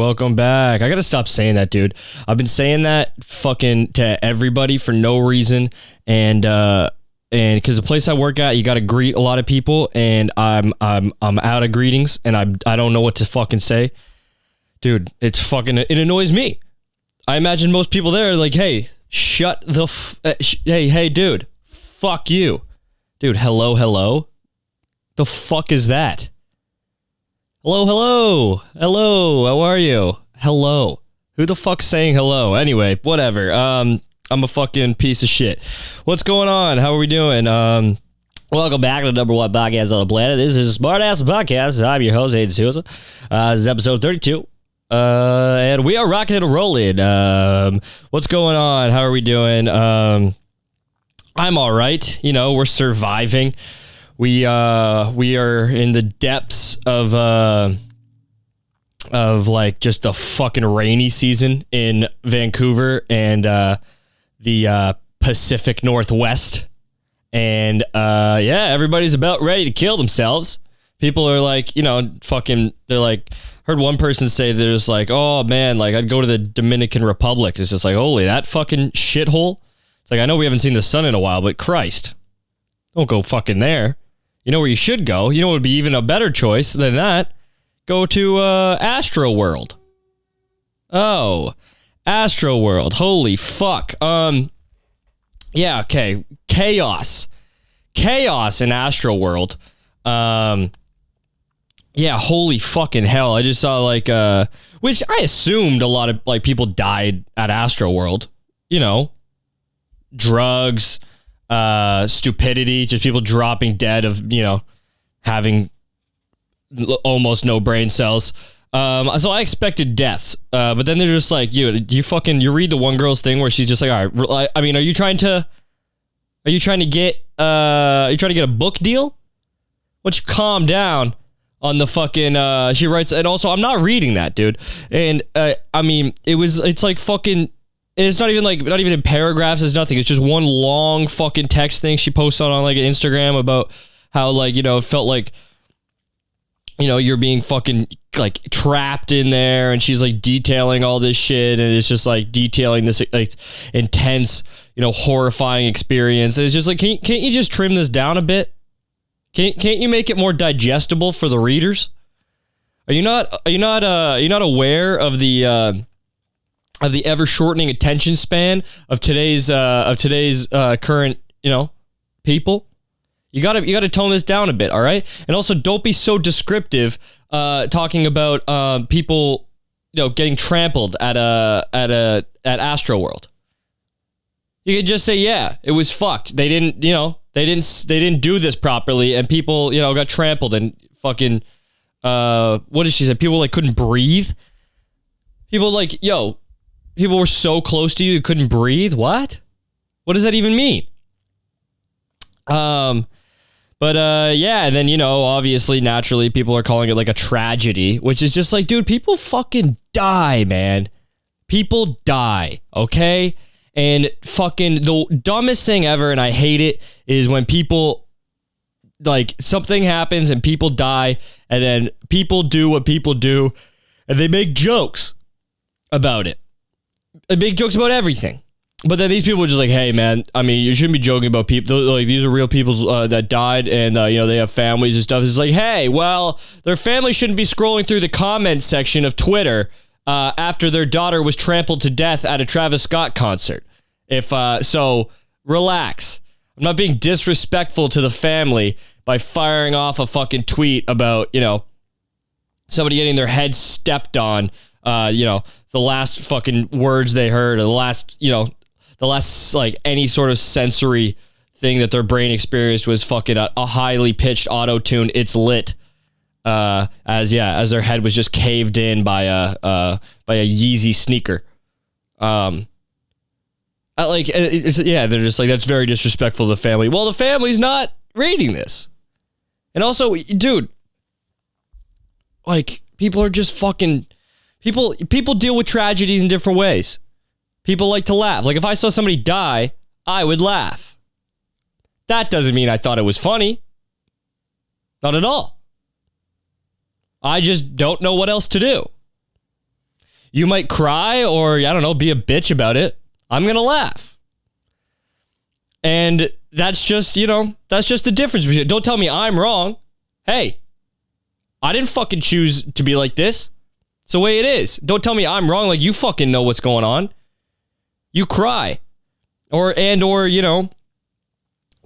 welcome back. I gotta stop saying that, dude. I've been saying that fucking to everybody for no reason, and because the place I work at, you gotta greet a lot of people, and I'm out of greetings, and I don't know what to fucking say, dude. It annoys me. I imagine most people there are like, hey, shut the hey, dude, fuck you, dude. Hello. The fuck is that? Hello. How are you? Hello. Who the fuck's saying hello? Anyway, whatever. I'm a fucking piece of shit. What's going on? How are we doing? Welcome back to the number one podcast on the planet. This is Smart Ass Podcast. I'm your host, Aiden Souza. This is episode 32. And we are rocking and rolling. What's going on? How are we doing? I'm all right. You know, we're surviving. We are in the depths of like just a fucking rainy season in Vancouver and the Pacific Northwest, and everybody's about ready to kill themselves. People are like, you know, fucking. They're like, heard one person say there's like, oh man, like I'd go to the Dominican Republic. It's just like, holy, that fucking shithole. It's like, I know we haven't seen the sun in a while, but Christ, don't go fucking there. You know where you should go? You know what would be even a better choice than that? Go to Astroworld. Oh, Astroworld. Holy fuck. Yeah, okay. Chaos in Astroworld. Yeah, holy fucking hell. I just saw like which I assumed a lot of like people died at Astroworld. You know, drugs, stupidity, just people dropping dead of, you know, having almost no brain cells. So I expected deaths, but then they're just like, you read the one girl's thing where she's just like, all right, I mean, are you trying to get a book deal? Why don't you calm down on the fucking, she writes, and also I'm not reading that, dude. And, I mean, it's like fucking, it's not even in paragraphs. It's nothing. It's just one long fucking text thing she posts on like Instagram about how, like, you know, it felt like, you know, you're being fucking like trapped in there, and she's like detailing all this shit, and it's just like detailing this like intense, you know, horrifying experience. And it's just like, can't you just trim this down a bit? Can't you make it more digestible for the readers? Are you not aware of the ever shortening attention span of today's current, you know, people? You gotta tone this down a bit, all right? And also, don't be so descriptive, talking about people, you know, getting trampled at Astroworld. You could just say, yeah, it was fucked. They didn't do this properly, and people, you know, got trampled and fucking. What did she say? People like couldn't breathe. People like, yo, people were so close to you couldn't breathe. What does that even mean? Yeah, and then, you know, obviously, naturally, people are calling it like a tragedy, which is just like, dude, people fucking die, man. People die, okay? And fucking the dumbest thing ever, and I hate it, is when people, like, something happens and people die, and then people do what people do, and they make jokes about it. They make jokes about everything. But then these people are just like, hey, man, I mean, you shouldn't be joking about people. Like, these are real people that died, and, you know, they have families and stuff. It's like, hey, well, their family shouldn't be scrolling through the comments section of Twitter after their daughter was trampled to death at a Travis Scott concert. So relax. I'm not being disrespectful to the family by firing off a fucking tweet about, you know, somebody getting their head stepped on, you know, the last fucking words they heard, or the last, like, any sort of sensory thing that their brain experienced was fucking a highly pitched auto-tune. It's lit. As their head was just caved in by a Yeezy sneaker. They're just like, that's very disrespectful to the family. Well, the family's not reading this. And also, dude, like, people are just fucking, people deal with tragedies in different ways. People like to laugh. Like, if I saw somebody die, I would laugh. That doesn't mean I thought it was funny. Not at all. I just don't know what else to do. You might cry or, I don't know, be a bitch about it. I'm going to laugh. And that's just, that's just the difference between it. Don't tell me I'm wrong. Hey, I didn't fucking choose to be like this. It's the way it is. Don't tell me I'm wrong. Like, you fucking know what's going on. You cry. Or,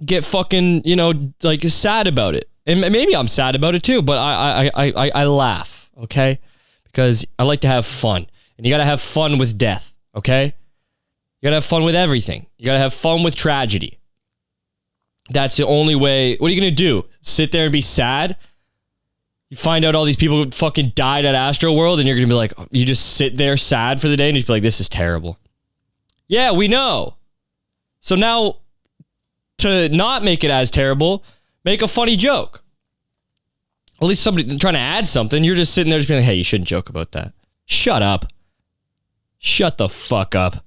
get fucking, like sad about it. And maybe I'm sad about it too, but I laugh, okay? Because I like to have fun. And you got to have fun with death, okay? You got to have fun with everything. You got to have fun with tragedy. That's the only way. What are you going to do? Sit there and be sad? You find out all these people fucking died at Astroworld and you're going to be like, you just sit there sad for the day and just be like, this is terrible. Yeah, we know. So now, to not make it as terrible, make a funny joke. At least somebody trying to add something. You're just sitting there just being like, hey, you shouldn't joke about that. Shut up. Shut the fuck up.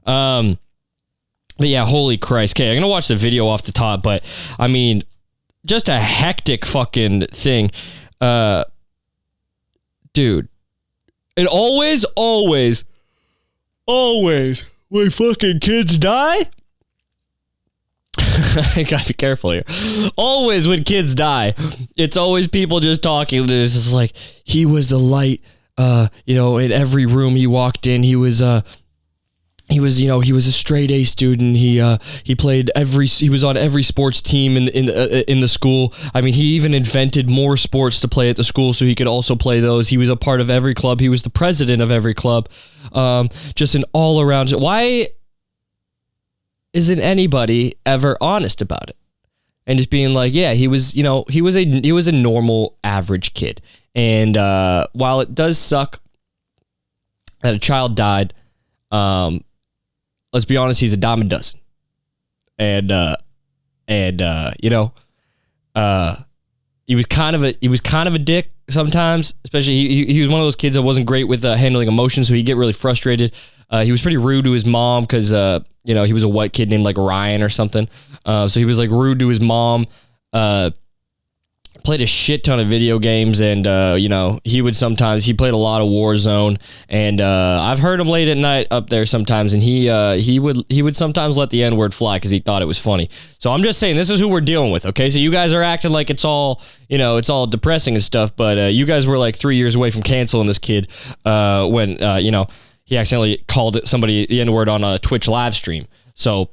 But yeah, holy Christ. Okay, I'm going to watch the video off the top, but I mean, just a hectic fucking thing. Dude. It always, when fucking kids die, I gotta be careful here. Always when kids die, it's always people just talking. It's just like, he was the light, in every room he walked in. He was a straight A student. He was on every sports team in the school. I mean, he even invented more sports to play at the school so he could also play those. He was a part of every club. He was the president of every club. Just an all around. Why isn't anybody ever honest about it? And just being like, yeah, he was a normal average kid. And while it does suck that a child died, let's be honest, he's a dime a dozen. And he was kind of a dick sometimes, especially he was one of those kids that wasn't great with handling emotions, so he'd get really frustrated. He was pretty rude to his mom because he was a white kid named like Ryan or something. So he was like rude to his mom. Played a shit ton of video games, and he played a lot of Warzone, and I've heard him late at night up there sometimes, and he would sometimes let the N-word fly because he thought it was funny. So I'm just saying, this is who we're dealing with, okay? So you guys are acting like it's all depressing and stuff, but you guys were like 3 years away from canceling this kid when he accidentally called somebody the N-word on a Twitch live stream. So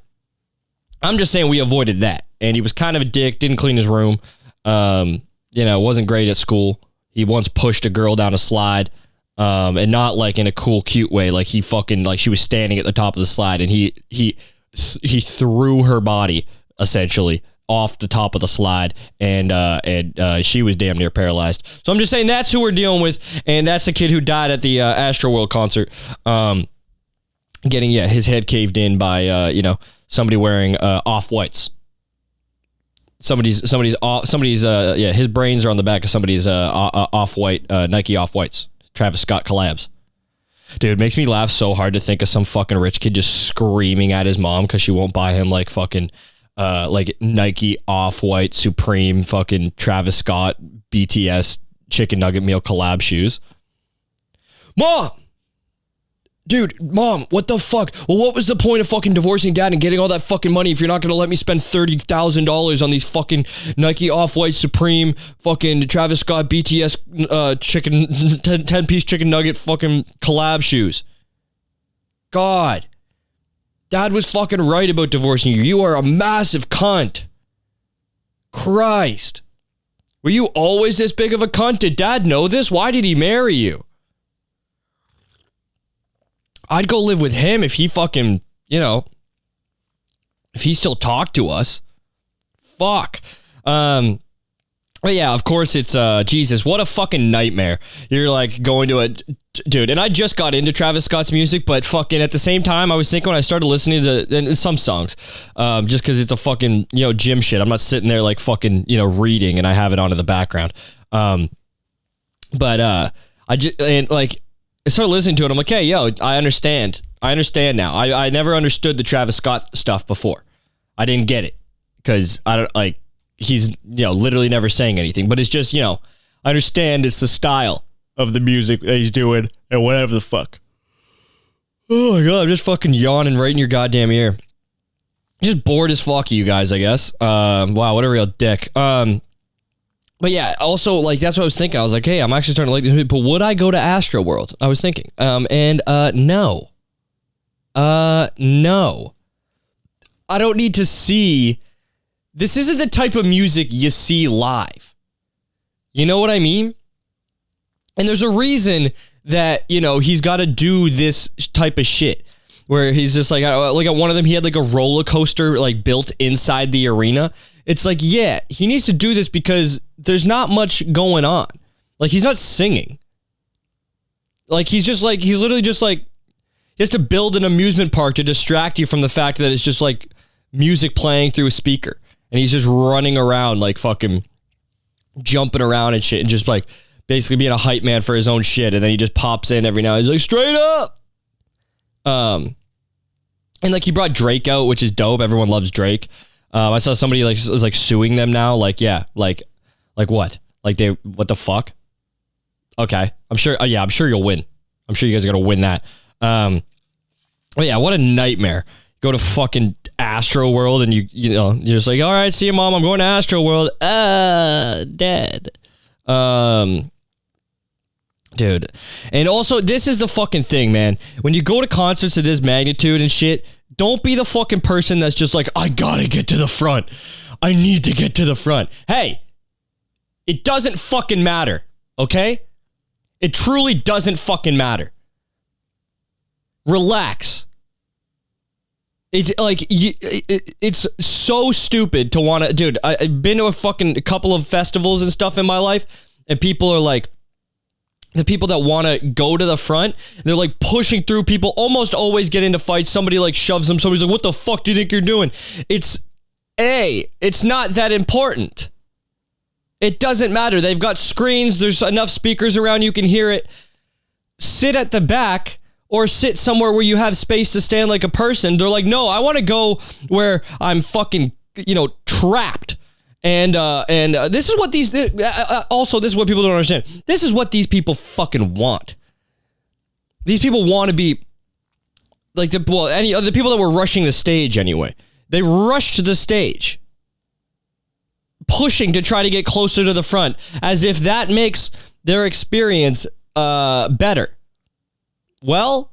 I'm just saying we avoided that, and he was kind of a dick, didn't clean his room. Wasn't great at school. He once pushed a girl down a slide, and not like in a cool, cute way. Like he fucking, like she was standing at the top of the slide and he threw her body essentially off the top of the slide, and she was damn near paralyzed. So I'm just saying that's who we're dealing with, and that's the kid who died at the Astroworld concert, getting his head caved in by somebody wearing off-whites. Somebody's his brains are on the back of somebody's off-white Nike off-whites Travis Scott collabs. Dude, it makes me laugh so hard to think of some fucking rich kid just screaming at his mom because she won't buy him like fucking like Nike off-white Supreme fucking Travis Scott BTS chicken nugget meal collab shoes. Mom! Dude, Mom, what the fuck? Well, what was the point of fucking divorcing Dad and getting all that fucking money if you're not going to let me spend $30,000 on these fucking Nike Off-White Supreme fucking Travis Scott BTS chicken 10-piece chicken nugget fucking collab shoes? God. Dad was fucking right about divorcing you. You are a massive cunt. Christ. Were you always this big of a cunt? Did Dad know this? Why did he marry you? I'd go live with him if he fucking, if he still talked to us. Fuck. But yeah, of course it's, Jesus, what a fucking nightmare. You're like going to dude, and I just got into Travis Scott's music, but fucking at the same time, I was thinking when I started listening to some songs, just because it's a fucking, gym shit. I'm not sitting there like fucking, reading and I have it on in the background. I started listening to it. I'm like, hey, yo, I understand now. I never understood the Travis Scott stuff before. I didn't get it because I don't like, he's, literally never saying anything, but it's just, I understand it's the style of the music that he's doing and whatever the fuck. Oh my god, I'm just fucking yawning right in your goddamn ear. Just bored as fuck, you guys, I guess. Wow, what a real dick. But yeah, also, like, that's what I was thinking. I was like, hey, I'm actually starting to like this movie, but would I go to Astroworld? I was thinking. No. No. I don't need to see... This isn't the type of music you see live. You know what I mean? And there's a reason that, you know, he's got to do this type of shit. Where he's just like at one of them, he had like a roller coaster like built inside the arena. It's like, yeah, he needs to do this because there's not much going on. Like, he's not singing. Like, he's literally just like, he has to build an amusement park to distract you from the fact that it's just like music playing through a speaker. And he's just running around like fucking jumping around and shit and just like basically being a hype man for his own shit. And then he just pops in every now and he's like, straight up. And like he brought Drake out, which is dope. Everyone loves Drake. I saw somebody like was like suing them now. Like, yeah, like what? Like what the fuck? Okay. I'm sure. Yeah, I'm sure you'll win. I'm sure you guys are going to win that. But yeah, what a nightmare. Go to fucking Astroworld and you know, you're just like, all right, see you, mom. I'm going to Astroworld. Dead. Dude. And also, this is the fucking thing, man. When you go to concerts of this magnitude and shit, don't be the fucking person that's just like, I gotta get to the front. I need to get to the front. Hey, it doesn't fucking matter, okay? It truly doesn't fucking matter. Relax. It's like, it's so stupid to want to, dude, I've been to a couple of festivals and stuff in my life, and people are like, the people that want to go to the front, they're like pushing through people, almost always get into fights. Somebody like shoves them. Somebody's like, what the fuck do you think you're doing? It's not that important. It doesn't matter. They've got screens. There's enough speakers around. You can hear it. Sit at the back or sit somewhere where you have space to stand like a person. They're like, no, I want to go where I'm fucking, trapped. And this is what these, also, this is what people don't understand. This is what these people fucking want. These people want to be like the people that were rushing the stage anyway. They rushed the stage, pushing to try to get closer to the front, as if that makes their experience better. Well,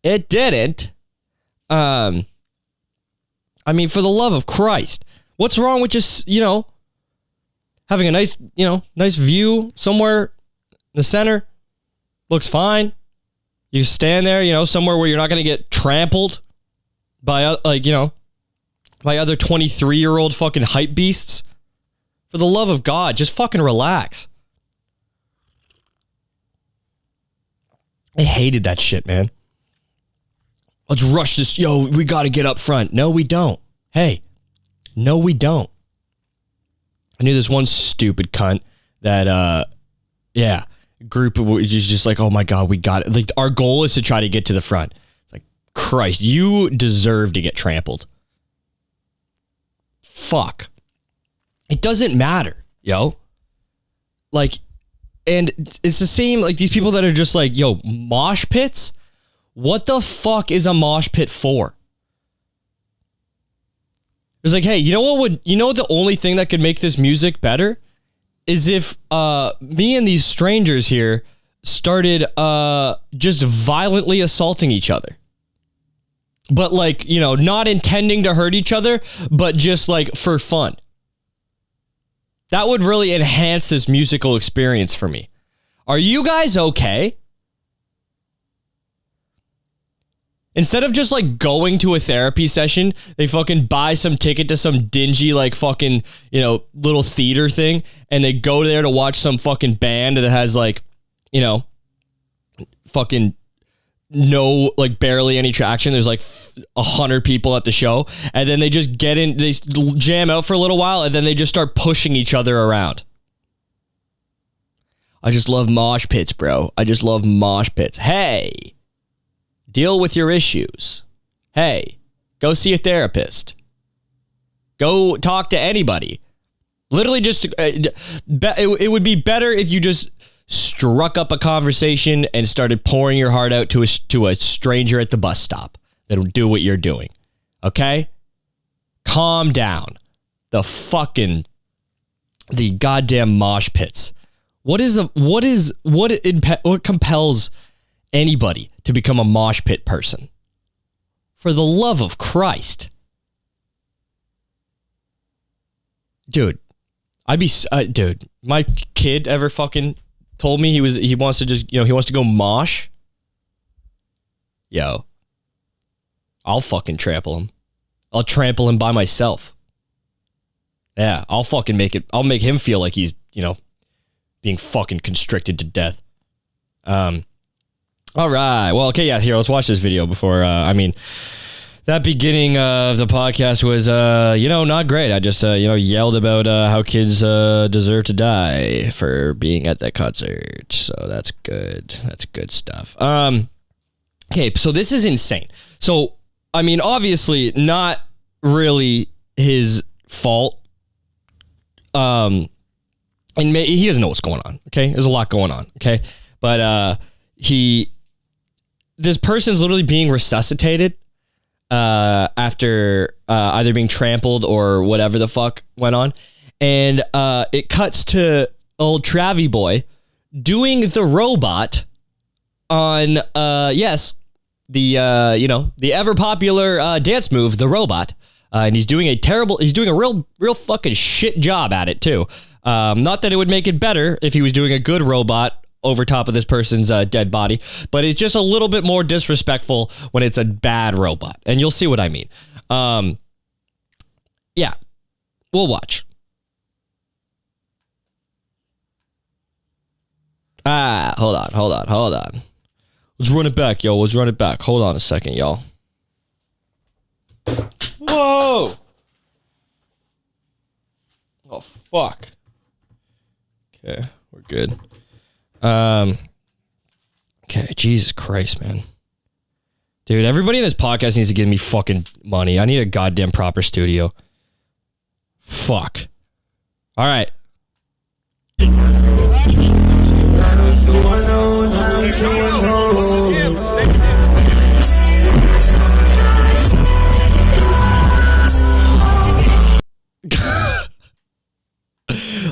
it didn't. I mean, for the love of Christ. What's wrong with just, having a nice, nice view somewhere in the center? Looks fine. You stand there, somewhere where you're not going to get trampled by, by other 23-year-old fucking hype beasts. For the love of God, just fucking relax. I hated that shit, man. Let's rush this. Yo, we got to get up front. No, we don't. Hey. No, we don't. I knew this one stupid cunt that, group was just like, oh my God, we got it. Like, our goal is to try to get to the front. It's like, Christ, you deserve to get trampled. Fuck. It doesn't matter, yo. Like, and it's the same, like, these people that are just like, yo, mosh pits? What the fuck is a mosh pit for? It was like, hey, the only thing that could make this music better is if me and these strangers here started just violently assaulting each other. But like, not intending to hurt each other, but just like for fun. That would really enhance this musical experience for me. Are you guys okay? Instead of just like going to a therapy session, they fucking buy some ticket to some dingy like fucking, little theater thing, and they go there to watch some fucking band that has like, fucking no, like barely any traction. There's like 100 people at the show, and then they just get in, they jam out for a little while, and then they just start pushing each other around. I just love mosh pits, bro. I just love mosh pits. Hey. Deal with your issues. Hey, go see a therapist. Go talk to anybody. Literally just, it would be better if you just struck up a conversation and started pouring your heart out to a stranger at the bus stop that'll do what you're doing. Okay? Calm down. The goddamn mosh pits. What compels anybody to become a mosh pit person? For the love of Christ. Dude, dude, my kid ever fucking told me he wants to go mosh. Yo, I'll fucking trample him. I'll trample him by myself. Yeah, I'll make him feel like he's, being fucking constricted to death. All right. Well, okay, yeah, here, let's watch this video before, that beginning of the podcast was, not great. I just, yelled about how kids deserve to die for being at that concert. So that's good. That's good stuff. Okay, so this is insane. So, obviously not really his fault. And he doesn't know what's going on. Okay, there's a lot going on. Okay, but this person's literally being resuscitated after either being trampled or whatever the fuck went on, and it cuts to old Travie boy doing the robot on the ever popular dance move, the robot. And he's doing a real fucking shit job at it too. Not that it would make it better if he was doing a good robot over top of this person's dead body, but it's just a little bit more disrespectful when it's a bad robot. And you'll see what I mean. Yeah, we'll watch. Hold on. Let's run it back, yo. Let's run it back. Hold on a second, y'all. Whoa! Oh, fuck. Okay, we're good. Okay, Jesus Christ, man. Dude, everybody in this podcast needs to give me fucking money. I need a goddamn proper studio. Fuck. All right.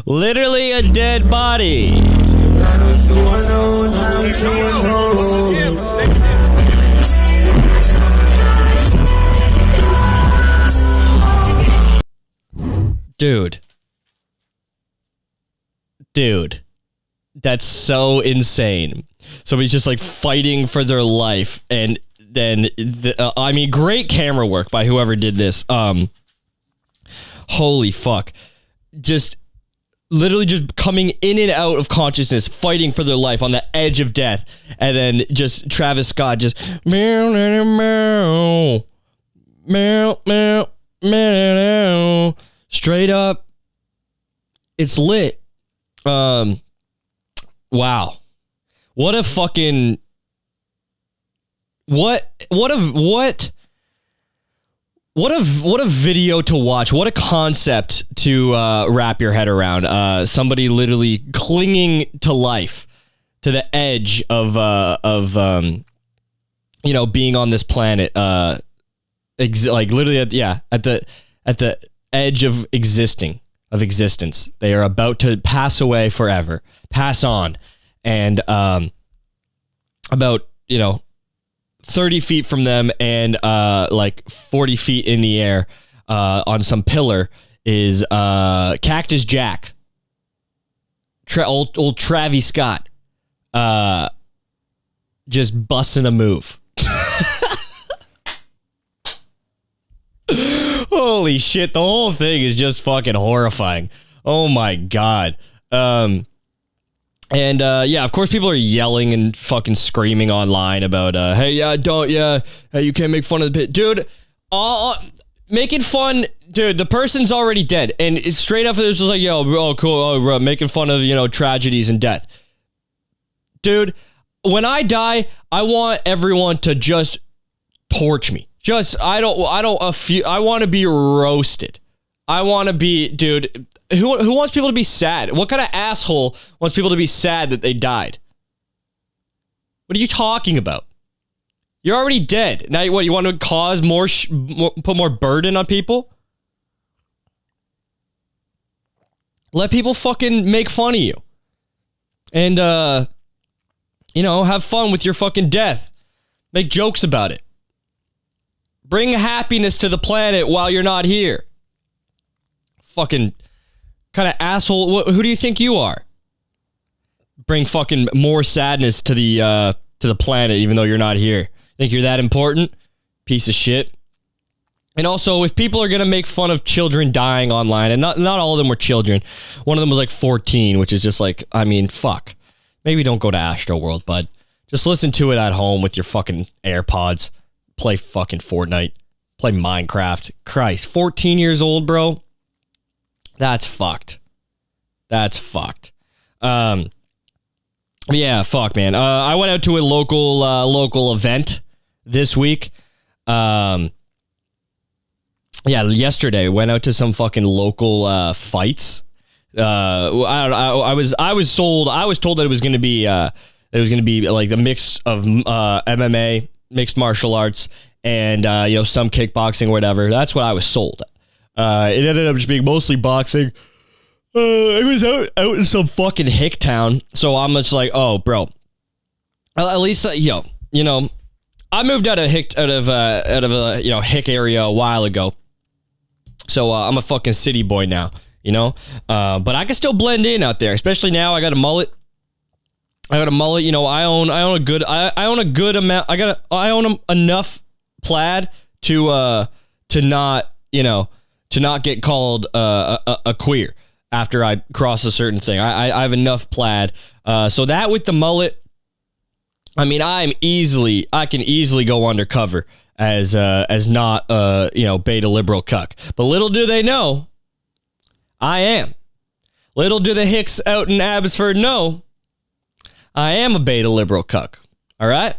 Literally a dead body. Dude, that's so insane. Somebody's just like fighting for their life, and then great camera work by whoever did this. Holy fuck. Just literally just coming in and out of consciousness, fighting for their life on the edge of death. And then just Travis Scott just meow, meow, meow, meow, meow, meow. Straight up. It's lit. Wow. What a fucking what a video to watch. What a concept to wrap your head around. Somebody literally clinging to life, to the edge of being on this planet. Like literally at the edge of existence. They are about to pass away forever, pass on, and about 30 feet from them and like 40 feet in the air on some pillar is Cactus Jack, old Travis Scott, just busting a move. Holy shit, the whole thing is just fucking horrifying. Oh my god. And of course people are yelling and fucking screaming online about hey, you can't make fun of the pit. Dude, making fun, dude, the person's already dead. And it's straight up, it's just like, cool, making fun of, tragedies and death. Dude, when I die, I want everyone to just torch me. I want to be roasted. I want to be, dude, who wants people to be sad? What kind of asshole wants people to be sad that they died? What are you talking about? You're already dead. Now, what, you want to cause put more burden on people? Let people fucking make fun of you. And, have fun with your fucking death. Make jokes about it. Bring happiness to the planet while you're not here. Fucking kind of asshole. Who do you think you are? Bring fucking more sadness to the planet even though you're not here. Think you're that important? Piece of shit. And also, if people are going to make fun of children dying online, and not all of them were children. One of them was like 14, which is just like, I mean, fuck. Maybe don't go to Astroworld, bud. Just listen to it at home with your fucking AirPods. Play fucking Fortnite. Play Minecraft. Christ, 14 years old, bro? That's fucked. That's fucked. Yeah, fuck, man. I went out to a local event this week. Yesterday went out to some fucking local fights. I was told that it was going to be like a mix of MMA, mixed martial arts, and some kickboxing or whatever. That's what I was sold. It ended up just being mostly boxing. It was out in some fucking hick town, so I'm just like, oh, bro. At least I moved out of hick area a while ago, so I'm a fucking city boy now, but I can still blend in out there, especially now. I got a mullet. I own enough plaid to not get called a queer after I cross a certain thing. I have enough plaid. So that with the mullet, I mean, I can easily go undercover as not beta liberal cuck. But little do they know, I am. Little do the hicks out in Abbotsford know, I am a beta liberal cuck. All right.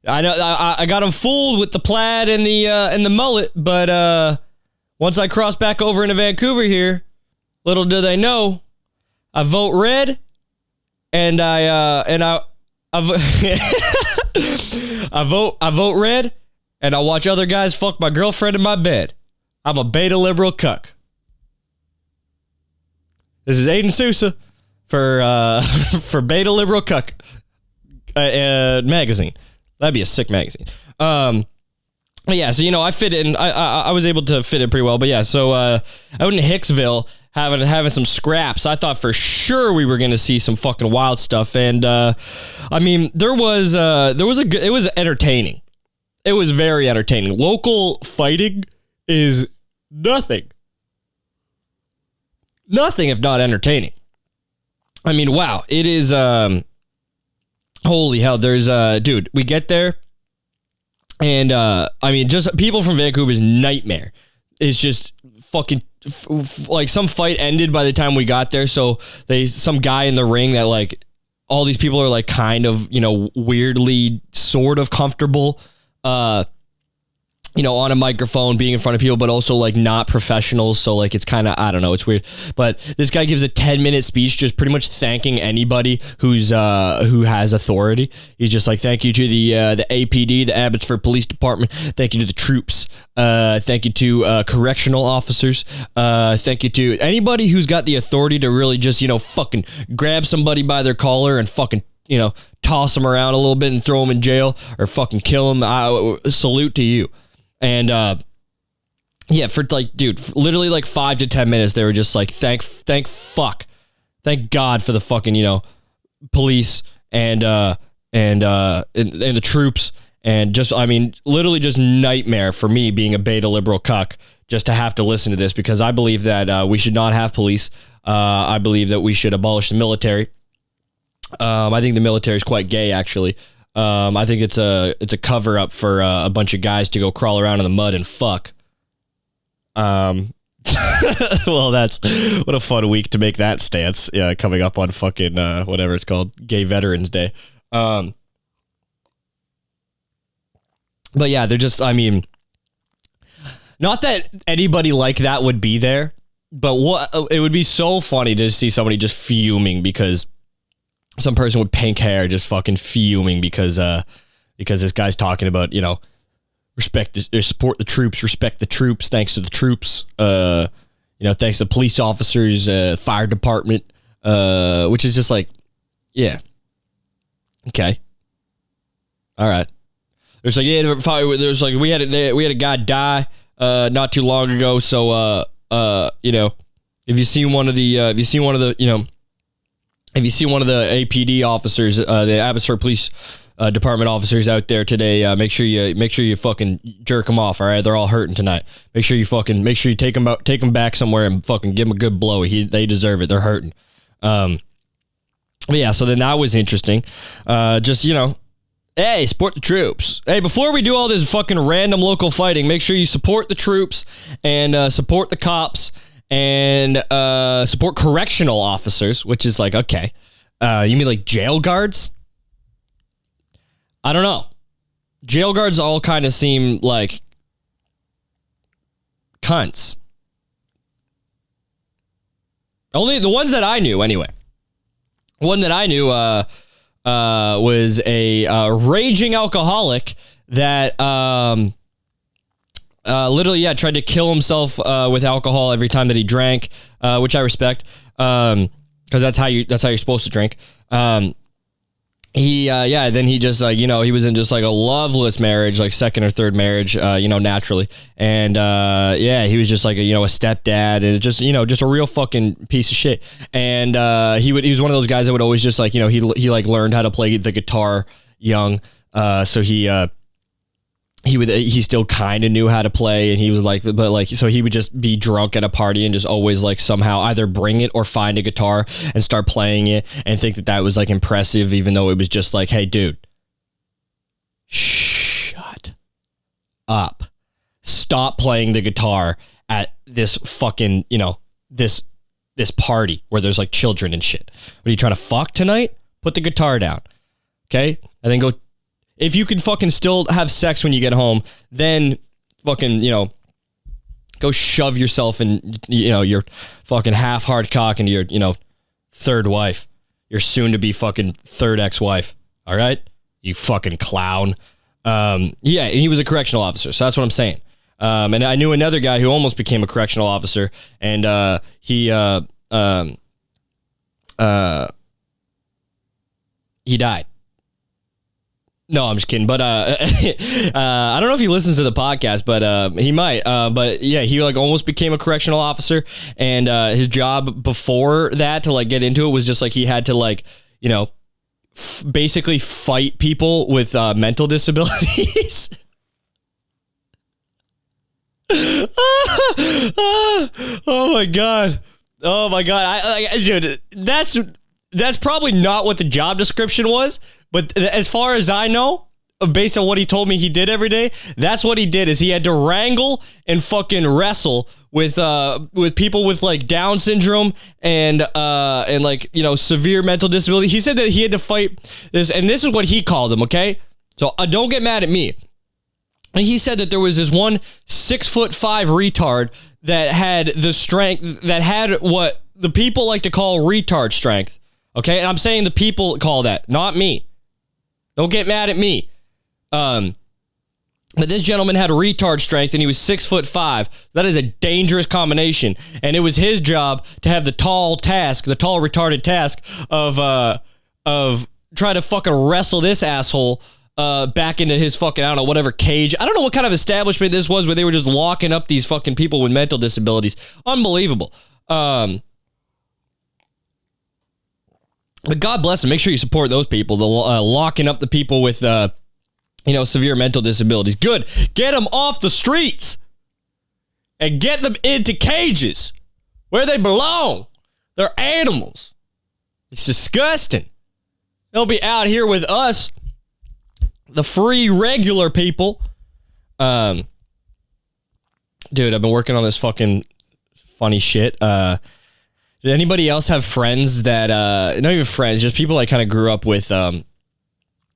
I know I got them fooled with the plaid and the mullet, but once I cross back over into Vancouver here, little do they know, I vote red, and I vote red, and I watch other guys fuck my girlfriend in my bed. I'm a beta liberal cuck. This is Aiden Sousa for Beta Liberal Cuck magazine. That'd be a sick magazine. Yeah, so I fit in. I was able to fit in pretty well. But yeah, so out in Hicksville, having some scraps. I thought for sure we were going to see some fucking wild stuff, and I mean, it was entertaining. It was very entertaining. Local fighting is nothing if not entertaining. I mean, wow, it is. Holy hell! There's dude. We get there. And, I mean, just people from Vancouver's nightmare is just fucking, like, some fight ended by the time we got there. So some guy in the ring that, like, all these people are, like, kind of, weirdly sort of comfortable, on a microphone, being in front of people, but also, like, not professionals. So, like, it's kind of, I don't know, it's weird. But this guy gives a 10-minute speech just pretty much thanking anybody who has authority. He's just like, thank you to the APD, the Abbotsford Police Department. Thank you to the troops. Thank you to correctional officers. Thank you to anybody who's got the authority to really just, fucking grab somebody by their collar and fucking, toss them around a little bit and throw them in jail or fucking kill them. Salute to you. And, yeah, for like, dude, literally like 5 to 10 minutes, they were just like, thank God for the fucking, police and the troops. And just, I mean, literally just nightmare for me being a beta liberal cuck just to have to listen to this, because I believe that we should not have police. I believe that we should abolish the military. I think the military is quite gay, actually. I think it's a cover up for a bunch of guys to go crawl around in the mud and fuck. Well, that's what a fun week to make that stance. Yeah, coming up on fucking whatever it's called, Gay Veterans Day. But yeah, they're just, I mean, not that anybody like that would be there, But what it would be so funny to see somebody just fuming because some person with pink hair just fucking fuming because this guy's talking about, you know, support the troops, respect the troops, thanks to the troops, you know, thanks to police officers, fire department, which is just like, yeah. Okay. All right. There's like, yeah, there's like, we had a guy die, not too long ago. So, you know, if you see one of the APD officers, the Abbotsford Police Department officers out there today, make sure you fucking jerk them off. All right, they're all hurting tonight. Make sure you take them back somewhere and fucking give them a good blow. They deserve it. They're hurting. But yeah, so then that was interesting. Just, you know, hey, support the troops. Hey, before we do all this fucking random local fighting, make sure you support the troops and support the cops and support correctional officers, which is like, okay. You mean like jail guards? I don't know. Jail guards all kind of seem like cunts. Only the ones that I knew, anyway. One that I knew was a raging alcoholic that literally, tried to kill himself with alcohol every time that he drank, which I respect, because that's how you're supposed to drink. Then he just like, you know, he was in just like a loveless marriage, like second or third marriage, you know, naturally. And, he was just like a stepdad and just, you know, just a real fucking piece of shit. And, he was one of those guys that would always just like, you know, he like learned how to play the guitar young. So he still kind of knew how to play, and he was like, but like, so he would just be drunk at a party and just always like somehow either bring it or find a guitar and start playing it and think that was like impressive, even though it was just like, hey dude, shut up, stop playing the guitar at this fucking, you know, this party where there's like children and shit. What are you trying to fuck tonight? Put the guitar down. Okay. And then go. If you can fucking still have sex when you get home, then fucking, you know, go shove yourself in, you know, your fucking half hard cock into your, you know, third wife, your soon to be fucking third ex-wife. All right. You fucking clown. And he was a correctional officer. So that's what I'm saying. And I knew another guy who almost became a correctional officer, and he died. No, I'm just kidding. But I don't know if he listens to the podcast, but he might. But yeah, he like almost became a correctional officer, and his job before that to like get into it was just like he had to like, you know, basically fight people with mental disabilities. Oh my god! Dude, that's probably not what the job description was. But as far as I know, based on what he told me he did every day, that's what he did. Is he had to wrangle and fucking wrestle with people with like Down syndrome and like, you know, severe mental disability. He said that he had to fight this, and this is what he called them. Okay, so don't get mad at me. And he said that there was this one 6'5" retard that had the strength, that had what the people like to call retard strength. Okay, and I'm saying the people call that, not me. Don't get mad at me. But this gentleman had a retard strength, and he was 6'5". That is a dangerous combination. And it was his job to have the tall retarded task of try to fucking wrestle this asshole back into his fucking, I don't know, whatever cage. I don't know what kind of establishment this was where they were just locking up these fucking people with mental disabilities. Unbelievable. But God bless them. Make sure you support those people. The locking up the people with, you know, severe mental disabilities. Good. Get them off the streets and get them into cages where they belong. They're animals. It's disgusting. They'll be out here with us, the free regular people. Dude, I've been working on this fucking funny shit. Did anybody else have friends that, not even friends, just people I kind of grew up with,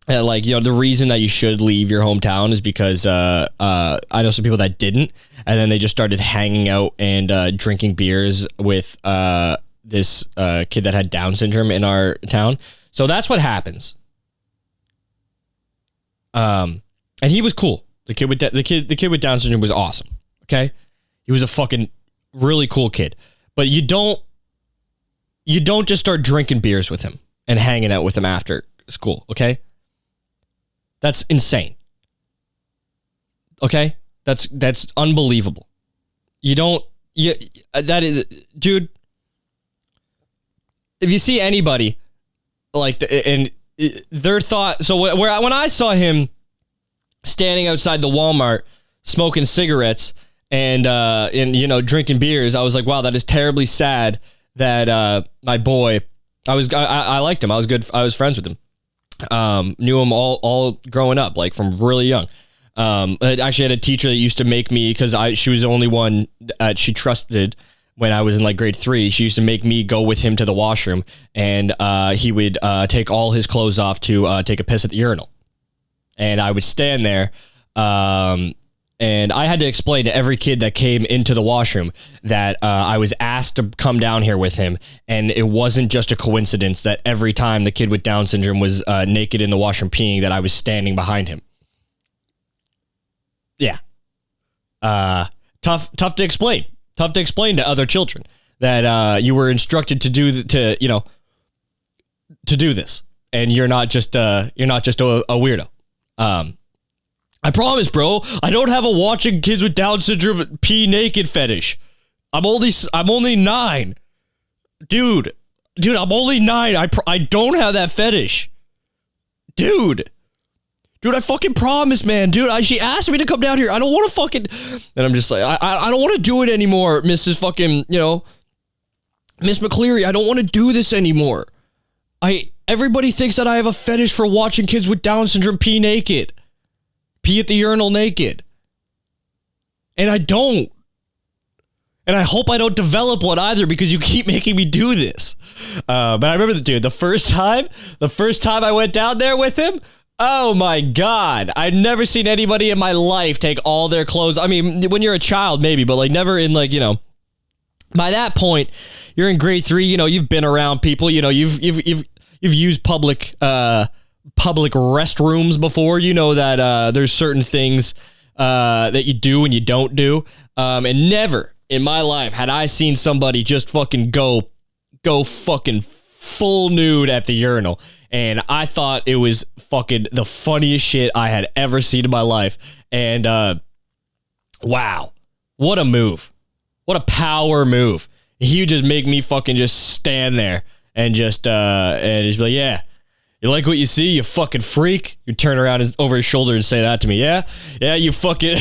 like, the reason that you should leave your hometown is because I know some people that didn't, and then they just started hanging out and drinking beers with this kid that had Down syndrome in our town. So that's what happens. And he was cool. The kid with Down syndrome was awesome. Okay, he was a fucking really cool kid. But you don't just start drinking beers with him and hanging out with him after school. Okay. That's insane. Okay? That's unbelievable. That is, dude, if you see anybody like, and their thought, so when I saw him standing outside the Walmart smoking cigarettes and drinking beers, I was like, wow, that is terribly sad that my boy, I liked him. I was friends with him. Knew him all growing up, like from really young. I actually had a teacher that used to make me, because she was the only one she trusted when I was in like grade 3. She used to make me go with him to the washroom, and he would take all his clothes off to take a piss at the urinal, and I would stand there. And I had to explain to every kid that came into the washroom that I was asked to come down here with him. And it wasn't just a coincidence that every time the kid with Down syndrome was naked in the washroom peeing, that I was standing behind him. Yeah. Tough to explain. Tough to explain to other children that you were instructed to do this. And you're not just a weirdo. I promise, bro, I don't have a watching kids with Down syndrome pee naked fetish. I'm only 9. Dude, I'm only 9. I don't have that fetish. Dude, I fucking promise, man. Dude, she asked me to come down here. I don't want to fucking, and I'm just like, I don't want to do it anymore, Mrs. fucking, Miss McCleary. I don't want to do this anymore. Everybody thinks that I have a fetish for watching kids with Down syndrome pee naked. Pee at the urinal naked. And I don't. And I hope I don't develop one either, because you keep making me do this. But I remember the first time I went down there with him, oh my God. I'd never seen anybody in my life take all their clothes. I mean, when you're a child, maybe, but like never in like, by that point, you're in grade 3, you've been around people, you've used public restrooms before, that there's certain things that you do and you don't do. And never in my life had I seen somebody just fucking go fucking full nude at the urinal. And I thought it was fucking the funniest shit I had ever seen in my life. And wow, what a move. What a power move. He would just make me fucking just stand there and just be like, yeah. You like what you see, you fucking freak? You turn around and over his shoulder and say that to me. Yeah, you fucking.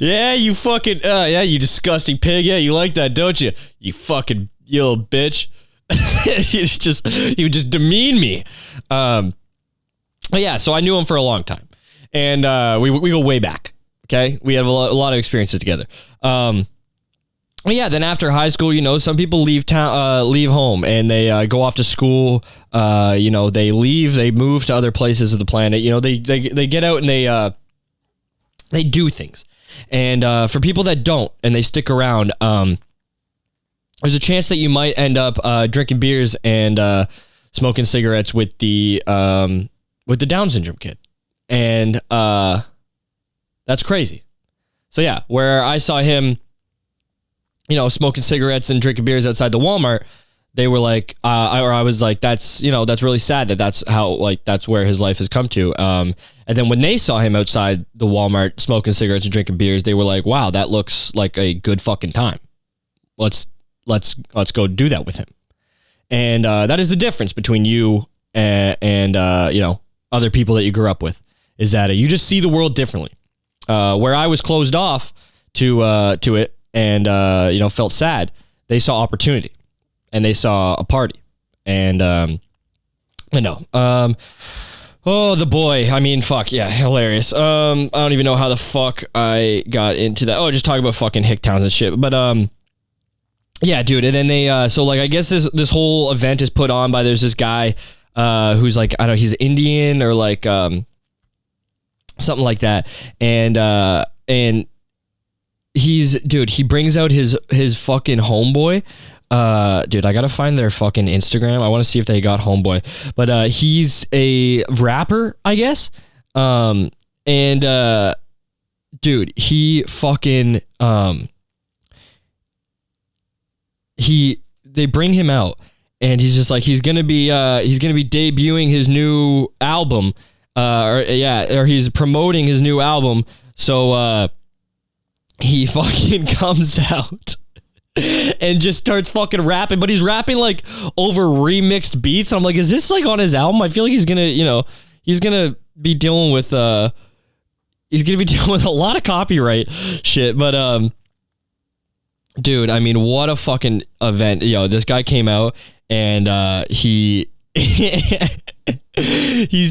Yeah, you fucking. Yeah, you disgusting pig. Yeah, you like that, don't you? You little bitch. He would just demean me. But yeah, so I knew him for a long time, and we go way back. Okay, we have a lot of experiences together. Well, yeah, then after high school, some people leave home and they go off to school. They move to other places of the planet. They get out and they do things. And for people that don't and they stick around, there's a chance that you might end up drinking beers and smoking cigarettes with the Down syndrome kid, and that's crazy. So yeah, where I saw him, smoking cigarettes and drinking beers outside the Walmart, they were like, I was like, that's really sad that's how, that's where his life has come to. And then when they saw him outside the Walmart smoking cigarettes and drinking beers, they were like, wow, that looks like a good fucking time. Let's go do that with him. And that is the difference between you and other people that you grew up with, is that you just see the world differently. Where I was closed off to it, and felt sad, they saw opportunity, and they saw a party, and I know. Oh, the boy. I mean, fuck yeah, hilarious. I don't even know how the fuck I got into that. Oh, just talking about fucking hick towns and shit. But yeah, dude. And then they I guess this whole event is put on by, there's this guy who's like, I don't know, he's Indian or like something like that, and he's, dude, he brings out his fucking homeboy. Dude, I gotta find their fucking Instagram. I want to see if they got homeboy, but he's a rapper, I guess. And dude, he fucking they bring him out, and he's just like, he's gonna be debuting his new album, or he's promoting his new album. So he fucking comes out and just starts fucking rapping, but he's rapping like over remixed beats. I'm like, is this like on his album? I feel like he's gonna be dealing with a lot of copyright shit. But dude, I mean, what a fucking event. Yo, this guy came out and he's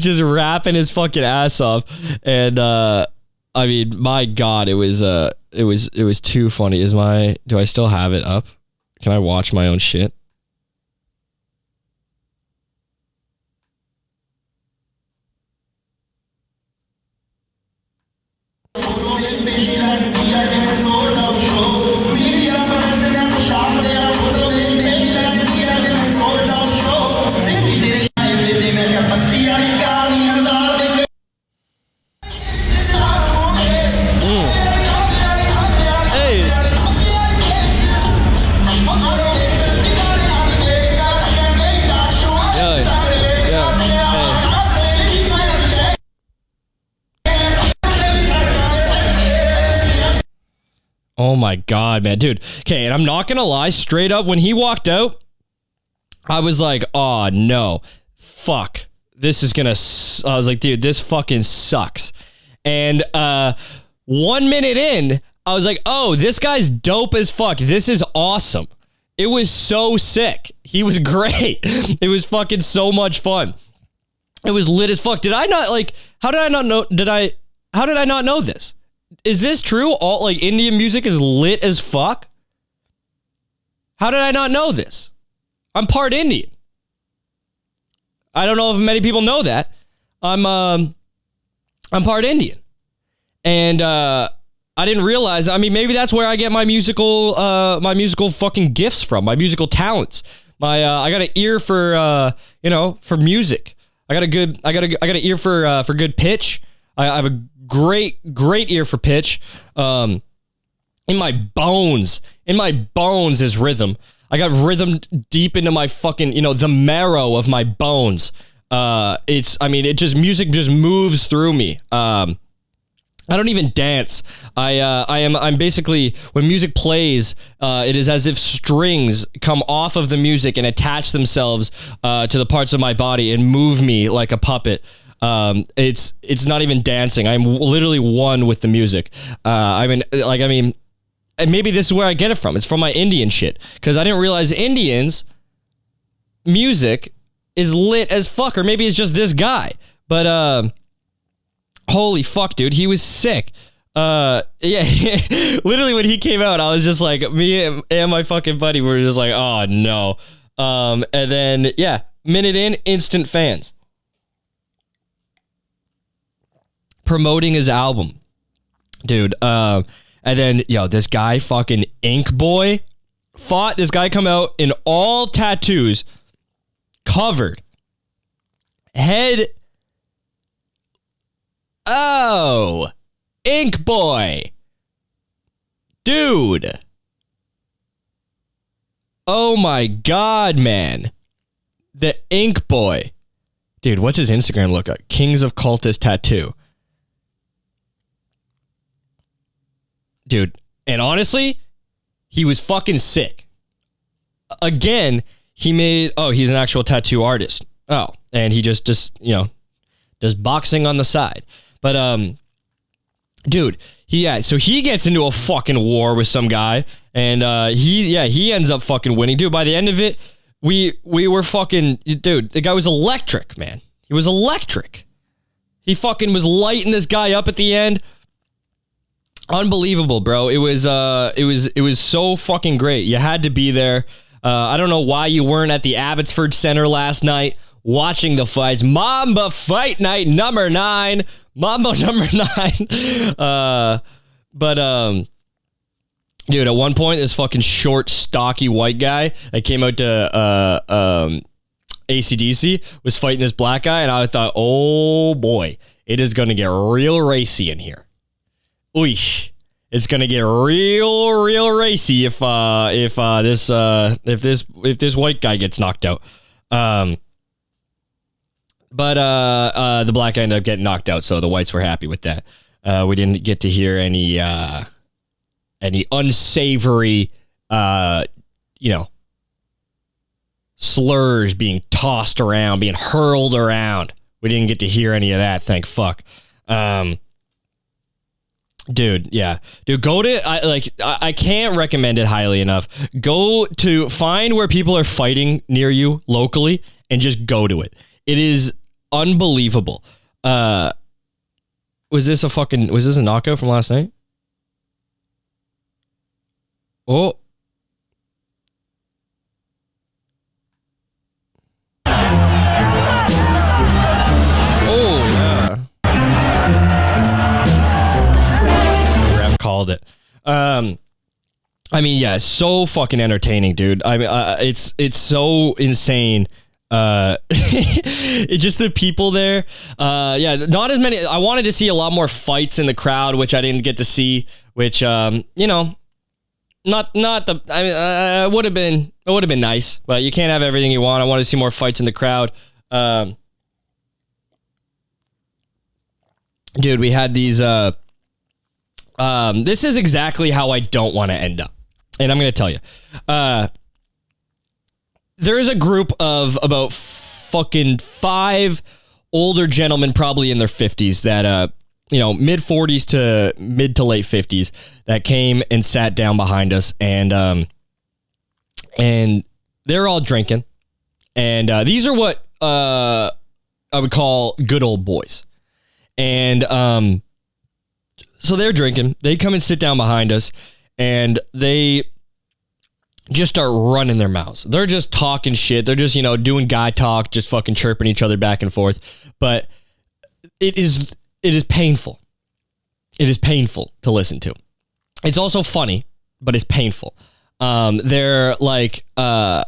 just rapping his fucking ass off, and I mean, my God, it was too funny. Do I still have it up? Can I watch my own shit? Oh my God, man, dude. Okay, and I'm not gonna lie, straight up, when he walked out, I was like, oh no, fuck, this is gonna. I was like, dude, this fucking sucks. And 1 minute in, I was like, oh, this guy's dope as fuck. This is awesome. It was so sick. He was great. It was fucking so much fun. It was lit as fuck. Did I not like? How did I not know? How did I not know this? Is this true? All like Indian music is lit as fuck? How did I not know this? I'm part Indian. I don't know if many people know that. I'm part Indian. And I didn't realize, I mean, maybe that's where I get my musical fucking gifts from, my musical talents. I got an ear for for music. I got an ear for good pitch. I have a great ear for pitch. In my bones is rhythm. I got rhythm deep into my fucking, the marrow of my bones. Music just moves through me. I don't even dance. I'm basically, when music plays, it is as if strings come off of the music and attach themselves to the parts of my body and move me like a puppet. It's not even dancing. I'm literally one with the music. And maybe this is where I get it from. It's from my Indian shit, because I didn't realize Indians music is lit as fuck, or maybe it's just this guy. But holy fuck, dude, he was sick. Literally when he came out, I was just like, me and my fucking buddy were just like, oh no. And then minute in, instant fans. Promoting his album, dude. And then this guy, fucking Ink Boy, fought this guy, come out in all tattoos, covered head. Oh, Ink Boy, dude. Oh my God, man. The Ink Boy, dude. What's his Instagram look like? Kings of Cultist Tattoo. Dude, and honestly, he was fucking sick. Again, he's an actual tattoo artist. Oh, and he just does boxing on the side. But dude, so he gets into a fucking war with some guy, and he ends up fucking winning. Dude, by the end of it, we were fucking, dude, the guy was electric, man. He was electric. He fucking was lighting this guy up at the end. Unbelievable, bro. It was so fucking great. You had to be there. I don't know why you weren't at the Abbotsford Center last night. watching the fights. Mamba Fight Night number 9. Mambo number 9. Dude, at one point, this fucking short, stocky white guy that came out to AC/DC was fighting this black guy, and I thought, oh boy, it is going to get real racy in here. Oish. It's gonna get real racy if this white guy gets knocked out. But the black guy ended up getting knocked out, so the whites were happy with that. We didn't get to hear any unsavory, slurs being tossed around, being hurled around. We didn't get to hear any of that, thank fuck. Dude, yeah. Dude, go to, I can't recommend it highly enough. Go to, find where people are fighting near you locally and just go to it. It is unbelievable. Was this a knockout from last night? Oh. Called it. I mean, yeah, so fucking entertaining, dude. I mean, it's so insane. It's just the people there. Yeah, not as many. I wanted to see a lot more fights in the crowd, which I didn't get to see. Which, not the. I mean, it would have been nice, but you can't have everything you want. I wanted to see more fights in the crowd. Dude, we had these. This is exactly how I don't want to end up. And I'm going to tell you. There's a group of about fucking 5 older gentlemen, probably in their 50s, that, mid 40s to mid to late 50s, that came and sat down behind us. And they're all drinking. And these are what I would call good old boys. And so they're drinking. They come and sit down behind us, and they just start running their mouths. They're just talking shit. They're just, doing guy talk, just fucking chirping each other back and forth. But it is painful. It is painful to listen to. It's also funny, but it's painful. They're like, they're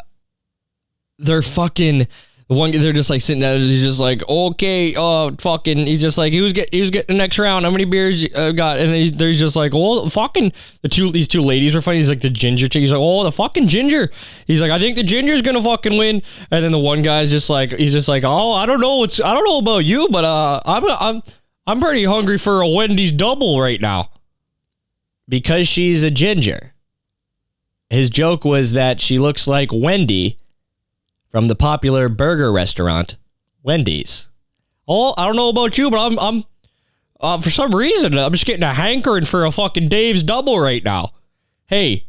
fucking. They're just like sitting there. He's just like, okay, fucking. He's just like, who's getting the next round? How many beers you got? And he's just like, oh, fucking. These two ladies were fighting. He's like the ginger chick. He's like, oh, the fucking ginger. He's like, I think the ginger's gonna fucking win. And then the one guy's just like, oh, I don't know about you, but I'm pretty hungry for a Wendy's double right now, because she's a ginger. His joke was that she looks like Wendy from the popular burger restaurant, Wendy's. Oh, I don't know about you, but I'm for some reason, I'm just getting a hankering for a fucking Dave's double right now. Hey,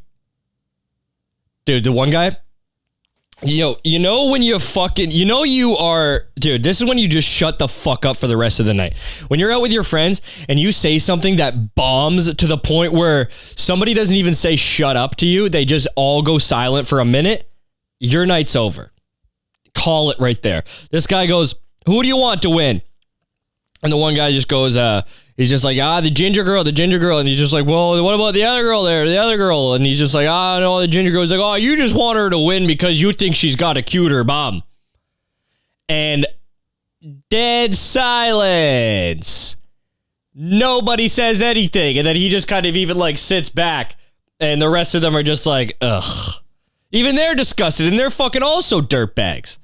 dude, the one guy, when you fucking, you are, dude, this is when you just shut the fuck up for the rest of the night. When you're out with your friends and you say something that bombs to the point where somebody doesn't even say shut up to you, they just all go silent for a minute, your night's over. Call it right there. This guy goes, who do you want to win? And the one guy just goes, he's just like, the ginger girl. And he's just like, well, what about the other girl there? The other girl. And he's just like, no, the ginger girl. He's like, oh, you just want her to win because you think she's got a cuter bum. And dead silence. Nobody says anything. And then he just kind of even like sits back, and the rest of them are just like, ugh. Even they're disgusted, and they're fucking also dirtbags.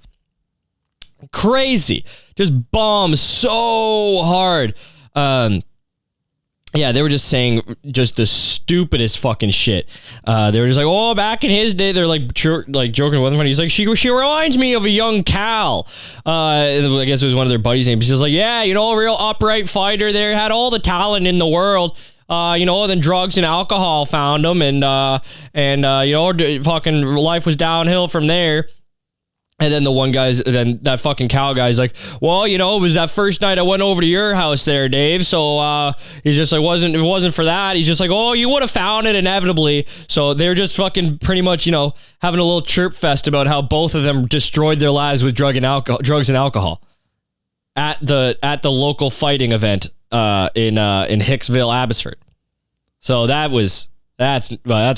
Crazy. Just bombs so hard. Yeah, they were just saying just the stupidest fucking shit. They were just like, oh, back in his day, they're like joking with him. He's like, she reminds me of a young Cal. I guess it was one of their buddies' names. He was like, yeah, a real upright fighter there, had all the talent in the world. Then drugs and alcohol found him, and fucking life was downhill from there. And then then that fucking cow guy's like, well, it was that first night I went over to your house there, Dave. So he's just like, if it wasn't for that, he's just like, oh, you would have found it inevitably. So they're just fucking pretty much, having a little chirp fest about how both of them destroyed their lives with drugs and alcohol at the local fighting event in Hicksville, Abbotsford. So that's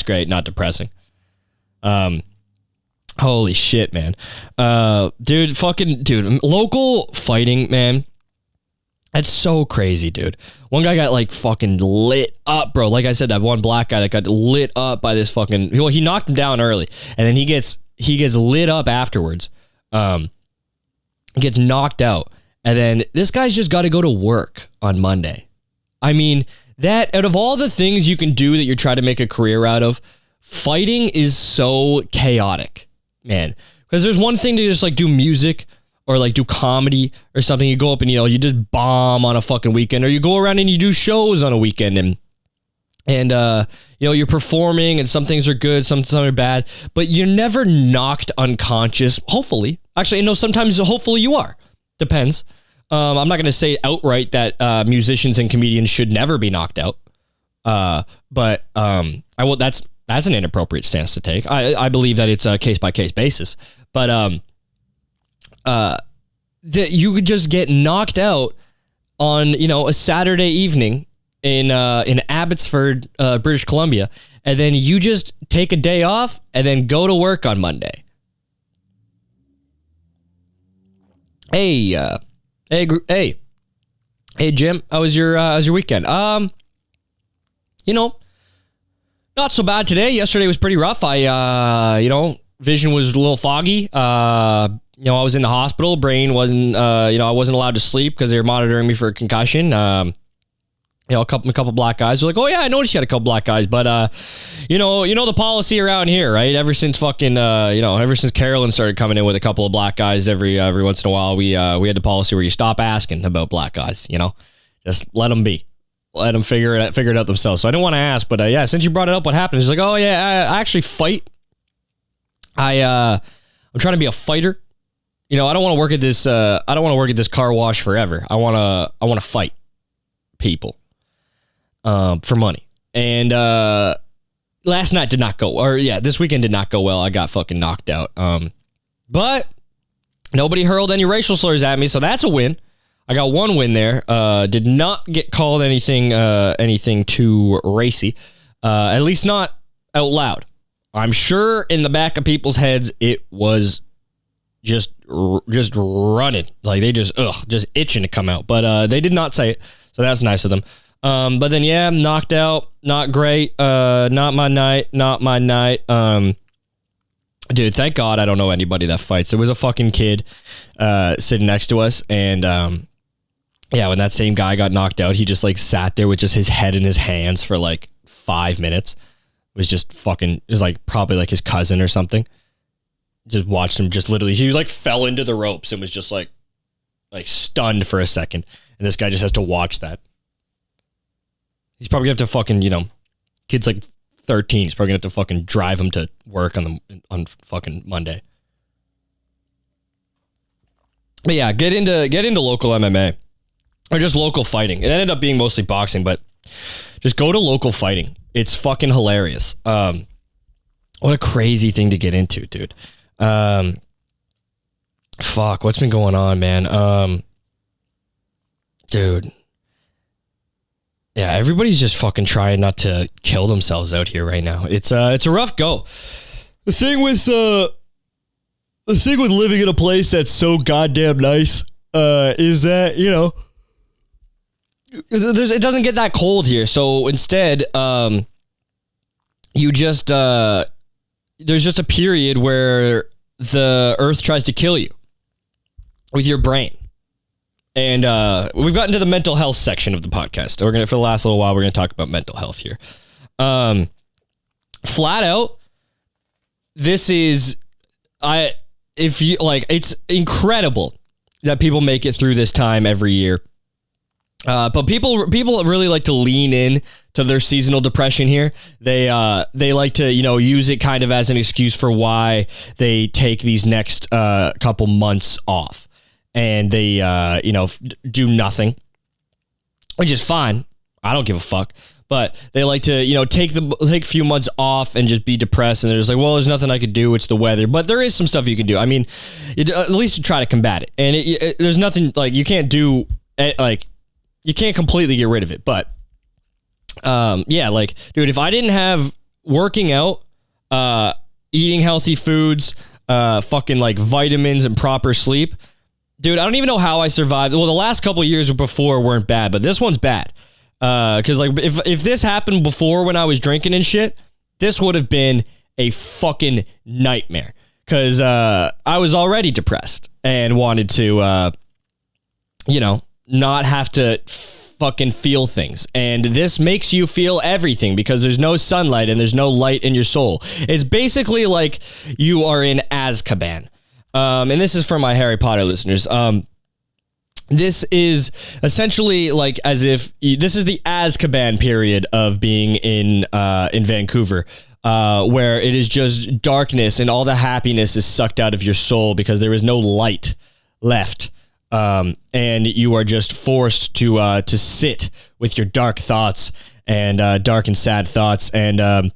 great, not depressing. Holy shit, man. Dude, local fighting, man. That's so crazy, dude. One guy got like fucking lit up, bro. Like I said, that one black guy that got lit up by this fucking, well, he knocked him down early and then he gets lit up afterwards. Gets knocked out. And then this guy's just got to go to work on Monday. I mean, that out of all the things you can do that you're trying to make a career out of, fighting is so chaotic. Man, because there's one thing to just like do music or like do comedy or something. You go up and, you just bomb on a fucking weekend, or you go around and you do shows on a weekend and you're performing and some things are good, some are bad, but you're never knocked unconscious. Hopefully. Actually, no, sometimes hopefully you are. Depends. I'm not going to say outright that musicians and comedians should never be knocked out. But that's an inappropriate stance to take. I believe that it's a case-by-case basis. But that you could just get knocked out on, a Saturday evening in Abbotsford, British Columbia, and then you just take a day off and then go to work on Monday. Hey, Jim, how was your weekend? Not so bad today. Yesterday was pretty rough. I, vision was a little foggy. I was in the hospital. Brain wasn't, I wasn't allowed to sleep because they were monitoring me for a concussion. A couple black guys were like, oh yeah, I noticed you had a couple black guys, but, the policy around here, right? Ever since fucking, ever since Carolyn started coming in with a couple of black guys every once in a while, we had the policy where you stop asking about black guys, just let them be. Let them figure it out themselves. So I didn't want to ask, but yeah, since you brought it up, what happened? He's like, oh yeah, I actually fight. I'm trying to be a fighter. I don't want to work at this. I don't want to work at this car wash forever. I want to fight people, for money. And last night did not go, this weekend did not go well. I got fucking knocked out. But nobody hurled any racial slurs at me, so that's a win. I got one win there. Did not get called anything too racy. At least not out loud. I'm sure in the back of people's heads it was just running. Like they just itching to come out. But they did not say it. So that's nice of them. But then yeah, knocked out. Not great. Not my night. Dude, thank God I don't know anybody that fights. There was a fucking kid sitting next to us, and yeah, when that same guy got knocked out, he just like sat there with just his head in his hands for like 5 minutes. It was just fucking, it was like probably like his cousin or something. Just watched him just literally, he like fell into the ropes and was just like stunned for a second. And this guy just has to watch that. He's probably gonna have to fucking, kid's like 13. He's probably gonna have to fucking drive him to work on fucking Monday. But yeah, get into local MMA. Or just local fighting. It ended up being mostly boxing, but just go to local fighting. It's fucking hilarious. What a crazy thing to get into, dude. Fuck, what's been going on, man? Dude. Yeah, everybody's just fucking trying not to kill themselves out here right now. It's a rough go. The thing with living in a place that's so goddamn nice is that, it doesn't get that cold here. So instead, you just there's just a period where the earth tries to kill you with your brain. And we've gotten to the mental health section of the podcast. For the last little while, we're gonna talk about mental health here. Flat out, this is it's incredible that people make it through this time every year. But people really like to lean in to their seasonal depression here. They like to, use it kind of as an excuse for why they take these next couple months off, and they do nothing, which is fine. I don't give a fuck. But they like to, take a few months off and just be depressed, and they're just like, well, there's nothing I could do. It's the weather. But there is some stuff you can do. I mean, at least try to combat it. And there's nothing like you can't do you can't completely get rid of it, but dude, if I didn't have working out, eating healthy foods, fucking like vitamins and proper sleep, dude, I don't even know how I survived. Well, the last couple of years before weren't bad, but this one's bad. Cause like if this happened before when I was drinking and shit, this would have been a fucking nightmare. Cause I was already depressed and wanted to, not have to fucking feel things. And this makes you feel everything because there's no sunlight and there's no light in your soul. It's basically like you are in Azkaban. And this is for my Harry Potter listeners. This is essentially like as if this is the Azkaban period of being in Vancouver, where it is just darkness and all the happiness is sucked out of your soul because there is no light left. And you are just forced to sit with your dark thoughts and dark and sad thoughts, and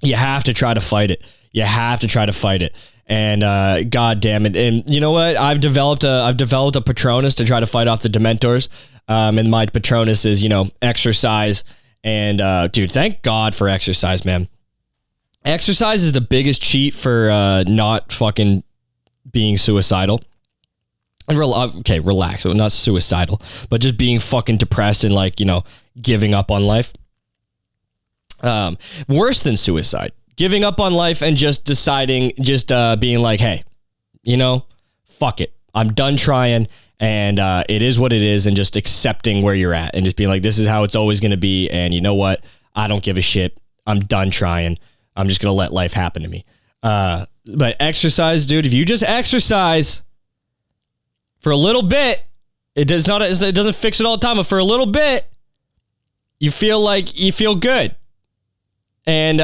you have to try to fight it. You have to try to fight it. And God damn it! And you know what? I've developed a Patronus to try to fight off the Dementors. And my Patronus is exercise. And dude, thank God for exercise, man. Exercise is the biggest cheat for not fucking being suicidal. Okay, relax. Well, not suicidal, but just being fucking depressed and giving up on life. Worse than suicide. Giving up on life and just deciding, being like, hey, fuck it. I'm done trying, and it is what it is, and just accepting where you're at and just being like, this is how it's always going to be, and you know what? I don't give a shit. I'm done trying. I'm just going to let life happen to me. But exercise, dude, if you just exercise for a little bit, it doesn't fix it all the time, but for a little bit, you feel good. And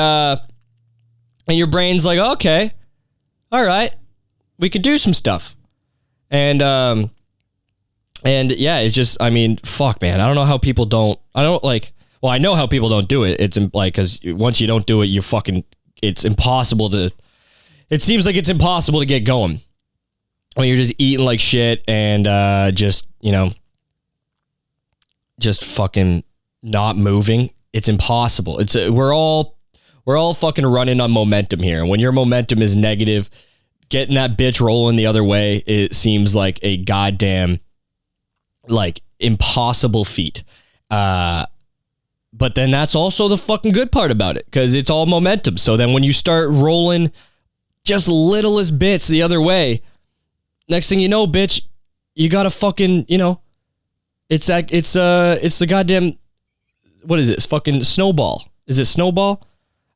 your brain's like, okay, all right, we could do some stuff. And yeah, it's just, fuck, man. I don't know how people don't, I know how people don't do it. It's cause once you don't do it, it seems like it's impossible to get going when you're just eating like shit and just fucking not moving. It's impossible. We're all fucking running on momentum here. And when your momentum is negative, getting that bitch rolling the other way, it seems like a goddamn impossible feat. But then that's also the fucking good part about it, because it's all momentum. So then when you start rolling just littlest bits the other way, next thing you know, bitch, you gotta fucking, it's the goddamn, what is it? It's fucking snowball. Is it snowball?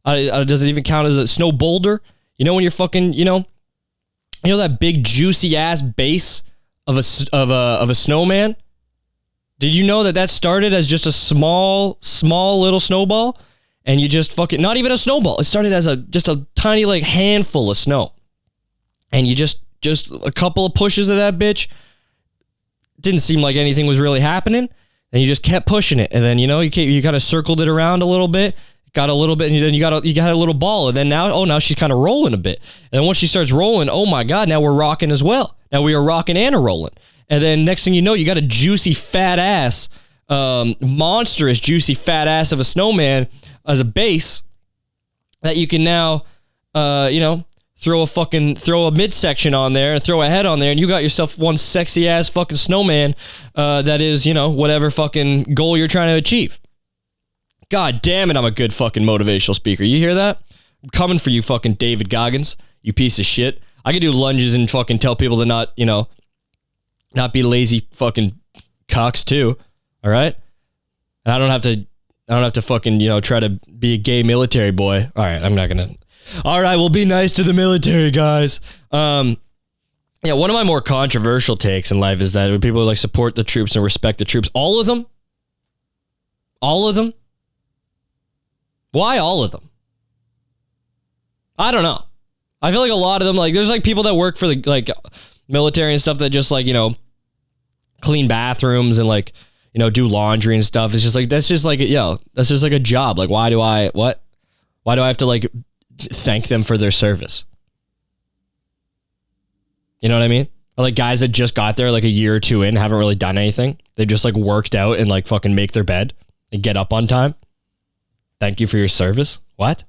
Does it even count as a snow boulder? When you're fucking, that big juicy ass base of a snowman? Did you know that started as just a small little snowball? And you just fucking, not even a snowball. It started as just a tiny handful of snow. And you just a couple of pushes of that bitch, didn't seem like anything was really happening. And you just kept pushing it. And then, you kind of circled it around a little bit, got a little bit, and then you got a little ball. And then now she's kind of rolling a bit. And then once she starts rolling, oh my God, now we're rocking as well. Now we are rocking and a rolling. And then next thing you know, you got a juicy fat ass, monstrous juicy fat ass of a snowman as a base that you can now, throw a midsection on there and throw a head on there, and you got yourself one sexy ass fucking snowman that is, whatever fucking goal you're trying to achieve. God damn it, I'm a good fucking motivational speaker. You hear that? I'm coming for you, fucking David Goggins, you piece of shit. I could do lunges and fucking tell people to not be lazy fucking cocks too. All right? And I don't have to fucking, try to be a gay military boy. All right, I'm not going to. All right, we'll be nice to the military guys. Yeah, one of my more controversial takes in life is that when people like support the troops and respect the troops, all of them. Why all of them? I don't know. I feel like a lot of them, like, there's like people that work for the like military and stuff that just like, you know, clean bathrooms and like, you know, do laundry and stuff. It's just like, that's just like, that's just like a job. Like, why do I have to like thank them for their service? You know what I mean? Or like guys that just got there like a year or two in, haven't really done anything. They just like worked out and like fucking make their bed and get up on time. Thank you for your service. What?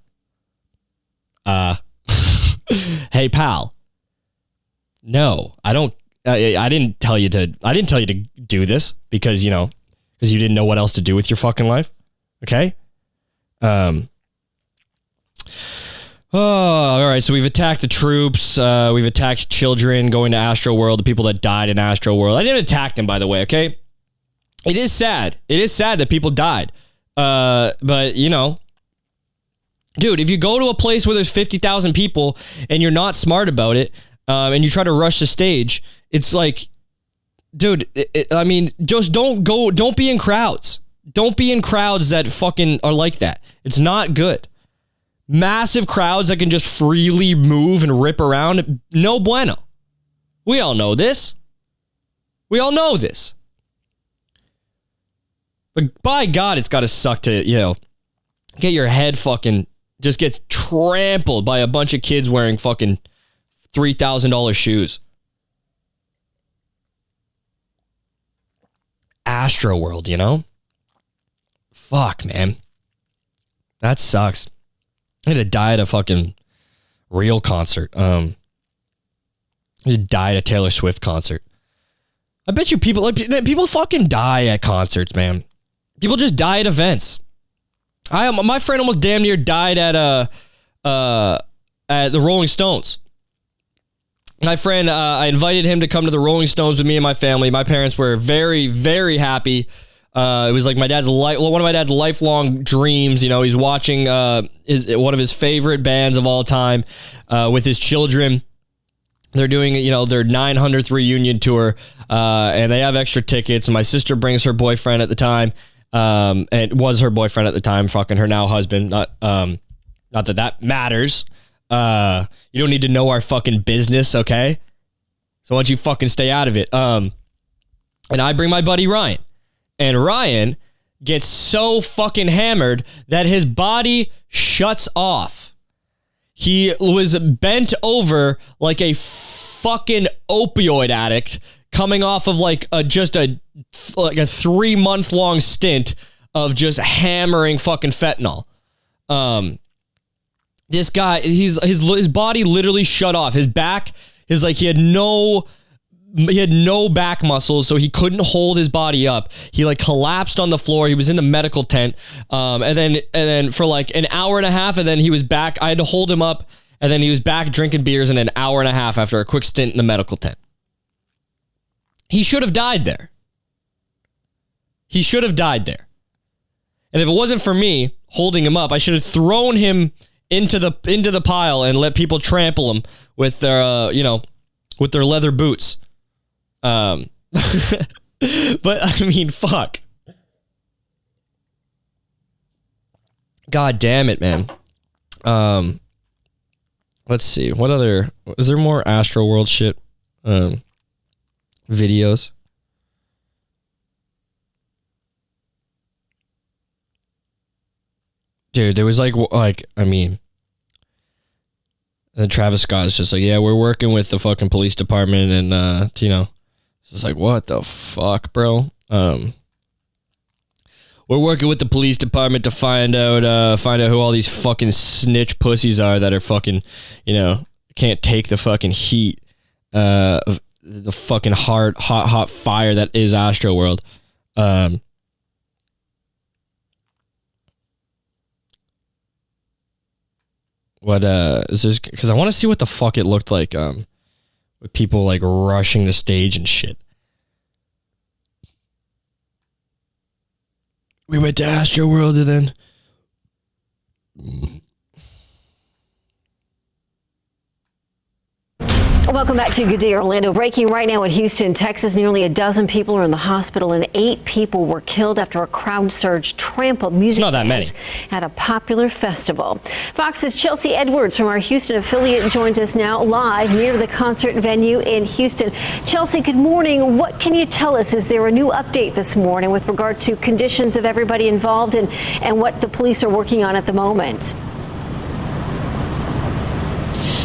Hey pal. No, I don't. I didn't tell you to do this because you didn't know what else to do with your fucking life. Okay. Oh, all right. So we've attacked the troops. We've attacked children going to Astroworld. The people that died in Astroworld. I didn't attack them, by the way. Okay. It is sad. It is sad that people died. But you know, dude, if you go to a place where there's 50,000 people and you're not smart about it, and you try to rush the stage, it's like, dude, I mean, just don't be in crowds. Don't be in crowds that fucking are like that. It's not good. Massive crowds that can just freely move and rip around. No bueno. We all know this. But by God, it's got to suck to, you know, get your head fucking just gets trampled by a bunch of kids wearing fucking $3,000 shoes. Astroworld, you know? Fuck, man. That sucks. I had to die at a fucking real concert. I had to die at a Taylor Swift concert. I bet you people fucking die at concerts, man. People just die at events. My friend almost damn near died at the Rolling Stones. My friend, I invited him to come to the Rolling Stones with me and my family. My parents were very, very happy. It was like one of my dad's lifelong dreams. You know, he's watching one of his favorite bands of all time with his children. They're doing, you know, their 900th reunion tour, and they have extra tickets. And my sister brings her boyfriend at the time, and was her boyfriend at the time, fucking her now husband. Not that matters. You don't need to know our fucking business, okay? So why don't you fucking stay out of it? And I bring my buddy Ryan. And Ryan gets so fucking hammered that his body shuts off. He was bent over like a fucking opioid addict coming off of like a 3-month-long stint of just hammering fucking fentanyl. This guy, his body literally shut off. His back, he had no back muscles, so he couldn't hold his body up. He like collapsed on the floor. He was in the medical tent. And then for like an hour and a half, and then he was back. I had to hold him up, and then he was back drinking beers in an hour and a half after a quick stint in the medical tent. He should have died there. And if it wasn't for me holding him up, I should have thrown him into the pile and let people trample him with their with their leather boots. But I mean, fuck. God damn it, man. Let's see. What other... Is there more Astroworld shit? Videos? Dude, there was I mean... And Travis Scott is just like, yeah, we're working with the fucking police department, and you know, it's just like, what the fuck, bro? We're working with the police department to find out who all these fucking snitch pussies are that are fucking, you know, can't take the fucking heat of the fucking hot fire that is Astroworld. What is this? Because I want to see what the fuck it looked like with people like rushing the stage and shit. We went to Astroworld and then Welcome back to Good Day Orlando. Breaking right now in Houston, Texas. Nearly a dozen people are in the hospital and 8 people were killed after a crowd surge trampled music fans at a popular festival. Fox's Chelsea Edwards from our Houston affiliate joins us now live near the concert venue in Houston. Chelsea, good morning. What can you tell us? Is there a new update this morning with regard to conditions of everybody involved and what the police are working on at the moment?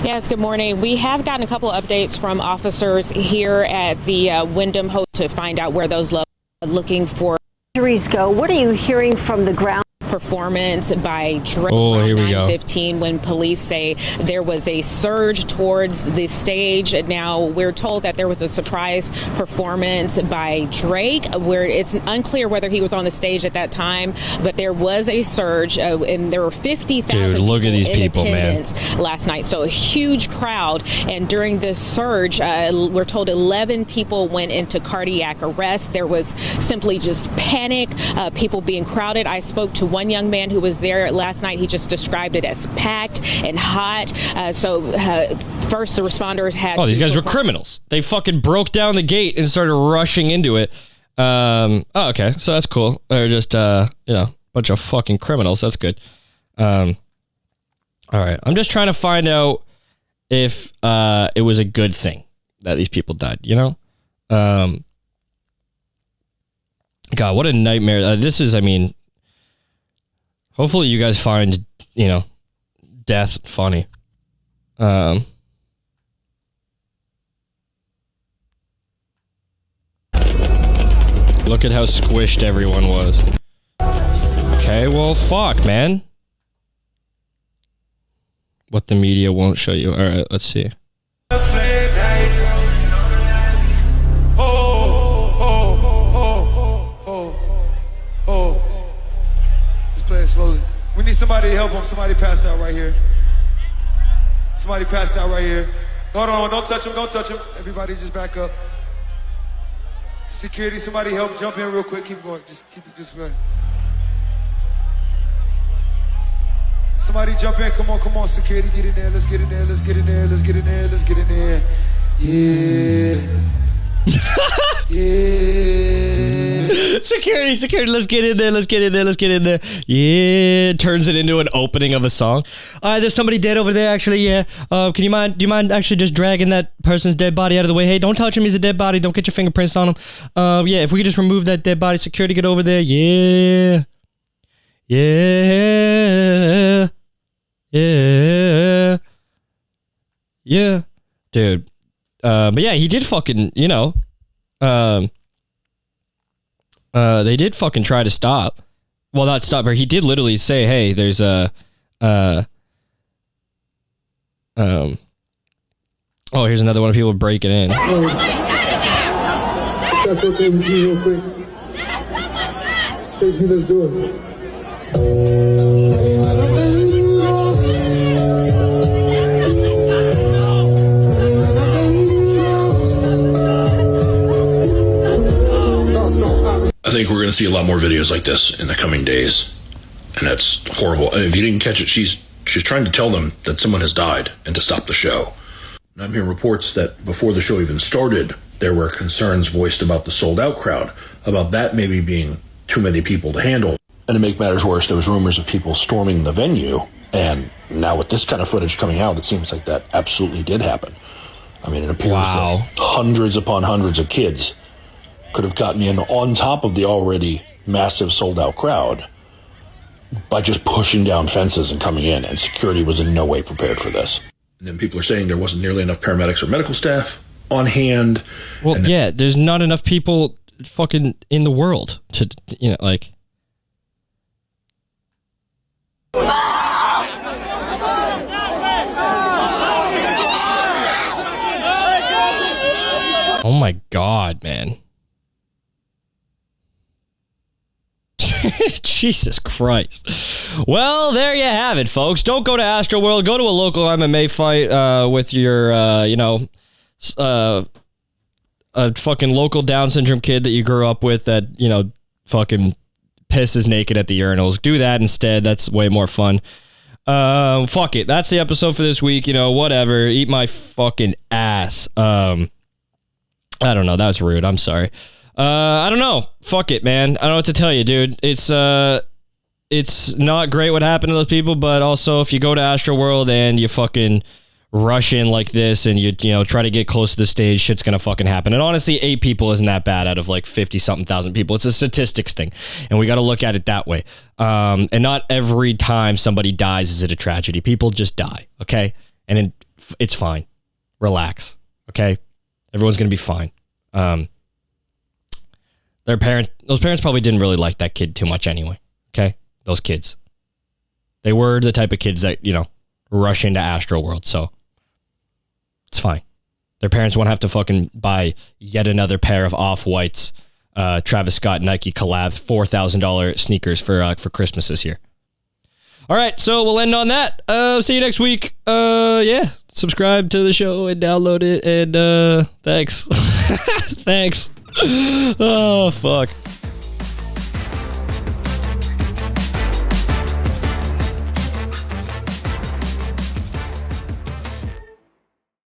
Yes, good morning. We have gotten a couple of updates from officers here at the Wyndham Hotel to find out where those loved are looking for injuries go. What are you hearing from the ground? Performance by Drake around 9:15 when police say there was a surge towards the stage. Now we're told that there was a surprise performance by Drake where it's unclear whether he was on the stage at that time, but there was a surge and there were 50,000 look at these people, attendance last night. So a huge crowd, and during this surge we're told 11 people went into cardiac arrest. There was simply just panic, people being crowded. I spoke to one young man who was there last night. He just described it as packed and hot. First the responders had these guys were criminals. They fucking broke down the gate and started rushing into it. Okay, so that's cool. They're just bunch of fucking criminals. That's good. All right, I'm just trying to find out if it was a good thing that these people died, God, what a nightmare. This is, hopefully you guys find, death funny. Look at how squished everyone was. Okay, well, fuck, man. What the media won't show you. All right, let's see. Slowly. We need somebody to help him. Somebody passed out right here. Somebody passed out right here. Hold on, don't touch him, don't touch him. Everybody just back up. Security, somebody help jump in real quick. Keep going, just keep it this way. Somebody jump in, come on, security, get in there. Let's get in there, let's get in there, let's get in there, let's get in there. Yeah. Yeah. Security, let's get in there, let's get in there. Yeah, turns it into an opening of a song. There's somebody dead over there, actually, yeah. Do you mind actually just dragging that person's dead body out of the way? Hey, don't touch him, he's a dead body, don't get your fingerprints on him. Yeah, if we could just remove that dead body, security, get over there, yeah. Yeah. Yeah. Yeah. Dude. But yeah, he did fucking, they did fucking try to stop. Well, not stop, but he did literally say, hey, there's a, oh, here's another one of people breaking in. That's okay with you real quick. Says me, let's do it. I think we're going to see a lot more videos like this in the coming days, and that's horrible. And if you didn't catch it, she's trying to tell them that someone has died and to stop the show. And I'm hearing reports that before the show even started, there were concerns voiced about the sold-out crowd, about that maybe being too many people to handle. And to make matters worse, there was rumors of people storming the venue, and now with this kind of footage coming out, it seems like that absolutely did happen. It appears that hundreds upon hundreds of kids could have gotten in on top of the already massive sold-out crowd by just pushing down fences and coming in, and security was in no way prepared for this. And then people are saying there wasn't nearly enough paramedics or medical staff on hand. Well, there's not enough people fucking in the world to, Oh my God, man. Jesus Christ. Well, there you have it, folks. Don't go to Astroworld. Go to a local MMA fight with your, a fucking local Down syndrome kid that you grew up with that, fucking pisses naked at the urinals. Do that instead. That's way more fun. Fuck it. That's the episode for this week. You know, whatever. Eat my fucking ass. I don't know. That was rude. I'm sorry. I don't know. Fuck it, man. I don't know what to tell you, dude. It's not great what happened to those people, but also if you go to Astroworld and you fucking rush in like this and you know, try to get close to the stage, shit's gonna fucking happen. And honestly, 8 people isn't that bad out of like 50 something thousand people. It's a statistics thing, and we got to look at it that way. And not every time somebody dies is it a tragedy. People just die, okay? And it's fine. Relax, okay? Everyone's gonna be fine. Those parents probably didn't really like that kid too much anyway, okay? Those kids. They were the type of kids that, you know, rush into Astroworld, so it's fine. Their parents won't have to fucking buy yet another pair of Off-Whites, Travis Scott Nike collab $4,000 sneakers for Christmas this year. All right, so we'll end on that. See you next week. Yeah, subscribe to the show and download it, and thanks. Thanks. Oh, fuck.